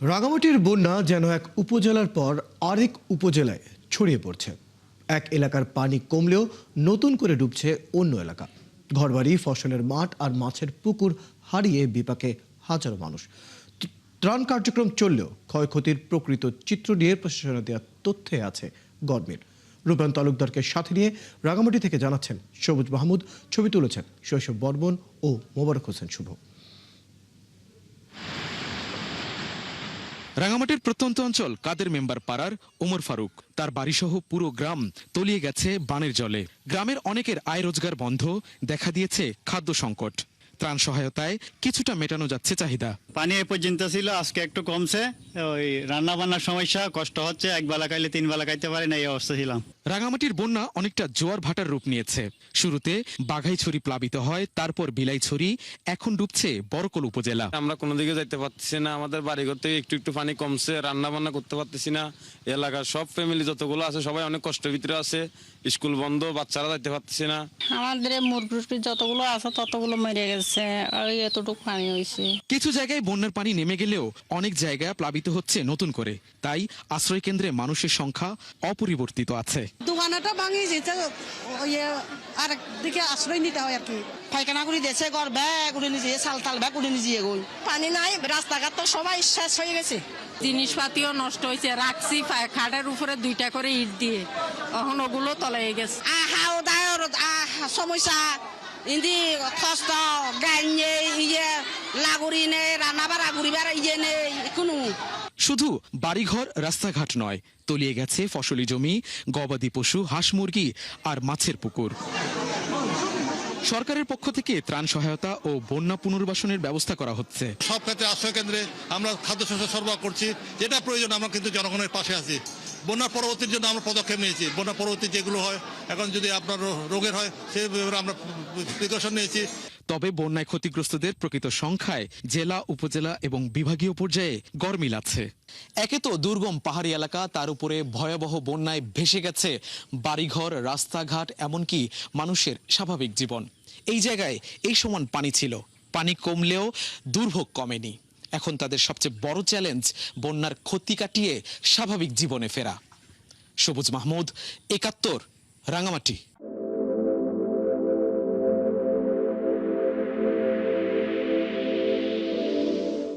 রাঙামাটির বন্যা যেন এক উপজেলার পর আরেক উপজেলায় ছড়িয়ে পড়ছে। এক এলাকার পানি কমলেও নতুন করে ডুবছে অন্য এলাকা। ঘরবাড়ি, ফসলের মাঠ আর মাছের পুকুর হারিয়ে বিপাকে হাজারো মানুষ। ত্রাণ কার্যক্রম চললেও ক্ষয়ক্ষতির প্রকৃত চিত্র নিয়ে প্রশাসনের দেওয়া তথ্যে আছে গরমিল। রূপায়ণ তালুকদারকে সাথে নিয়ে রাঙামাটি থেকে জানাচ্ছেন সবুজ মাহমুদ, ছবি তুলেছেন শৈশব বর্মন ও মোবারক হোসেন শুভ। রাঙামাটির প্রত্যন্ত অঞ্চল কাদের মেম্বার পাড়ার ওমর ফারুক, তার বাড়িসহ পুরো গ্রাম তলিয়ে গেছে বানের জলে। গ্রামের অনেকের আয় রোজগার বন্ধ, দেখা দিয়েছে খাদ্য সংকট। ত্রাণ সহায়তায় কিছুটা মেটানো যাচ্ছে চাহিদা। পানি এ পর্যন্ত ছিল, আজকে একটু কমছে। ওই রান্না বান্নার সমস্যা, কষ্ট হচ্ছে, এক বেলা খাইলে তিন বেলা খাইতে পারে না, এই অবস্থা ছিলাম। রাঙামাটির বন্যা অনেকটা জোয়ার ভাটার রূপ নিয়েছে। শুরুতে বাঘাইছড়ি প্লাবিত হয়, তারপর বিলাইছড়ি, এখন ডুবছে বরকল উপজেলা। আমরা কোনো দিকে যাইতে পারতেছি না, আমাদের বাড়িঘর থেকে একটু একটু পানি কমছে, রান্না বান্না করতে পারতেছি না। এলাকার সব ফ্যামিলি যতগুলো আছে সবাই অনেক কষ্টের ভিতরে আছে, স্কুল বন্ধ, বাচ্চারা যাইতে পারতেছে না। আমাদের মুরগি যতগুলো আছে ততগুলো মরে গেছে, আর এতটুকু পানি হয়েছে। কিছু জায়গায় বন্যার পানি নেমে গেলেও অনেক জায়গায় প্লাবিত হচ্ছে নতুন করে, তাই আশ্রয় কেন্দ্রে মানুষের সংখ্যা অপরিবর্তিত আছে। দোকানটা ভাঙি যেতে আর দিকে আশ্রয় নিতে হয় আর কি। পায়খানা করে দিয়েছে, ঘর ব্যাগ উড়ে নিয়ে চাল তাল ব্যাগ উড়ে নিয়ে গই। পানি নাই, রাস্তাঘাট তো সবাই শেষ হয়ে গেছে। জিনিসপাতিও নষ্ট হয়েছে, রাখছি খাটের উপরে 2টা করে ইট দিয়ে, এখন ওগুলো তলায় গেছে। সমস্যা ইন্দি কষ্ট গাইনে ইয়ে লাগুরি নে রান্না বাড়া ঘুরিবার ইয়ে নেই কোনো। শুধু বাড়িঘর, রাস্তাঘাট নয়, তলিয়ে গেছে ফসলি জমি, গবাদি পশু, হাঁস মুরগি আর মাছের পুকুর। সরকারের পক্ষ থেকে ত্রাণ সহায়তা ও বন্যা পুনর্বাসনের ব্যবস্থা করা হচ্ছে। সব ক্ষেত্রে আশ্রয় কেন্দ্রে আমরা খাদ্যশস্য সরবরাহ করছি, যেটা প্রয়োজন আমরা কিন্তু জনগণের পাশে আছি। বন্যার পরবর্তীর জন্য আমরা পদক্ষেপ নিয়েছি। বন্যা পরবর্তী যেগুলো হয়, এখন যদি আপনার রোগের হয় সে আমরা প্রিকশন নিয়েছি। তবে বন্যায় ক্ষতিগ্রস্তদের প্রকৃত সংখ্যায় জেলা, উপজেলা এবং বিভাগীয় পর্যায়ে গরমিল আছে। একে তো দুর্গম পাহাড়ি এলাকা, তার উপরে ভয়াবহ বন্যায় ভেসে গেছে বাড়িঘর, রাস্তাঘাট, এমনকি মানুষের স্বাভাবিক জীবন। এই জায়গায় এই সমান পানি ছিল, পানি কমলেও দুর্ভোগ কমেনি। এখন তাদের সবচেয়ে বড় চ্যালেঞ্জ বন্যার ক্ষতি কাটিয়ে স্বাভাবিক জীবনে ফেরা। সবুজ মাহমুদ, ৭১, রাঙামাটি।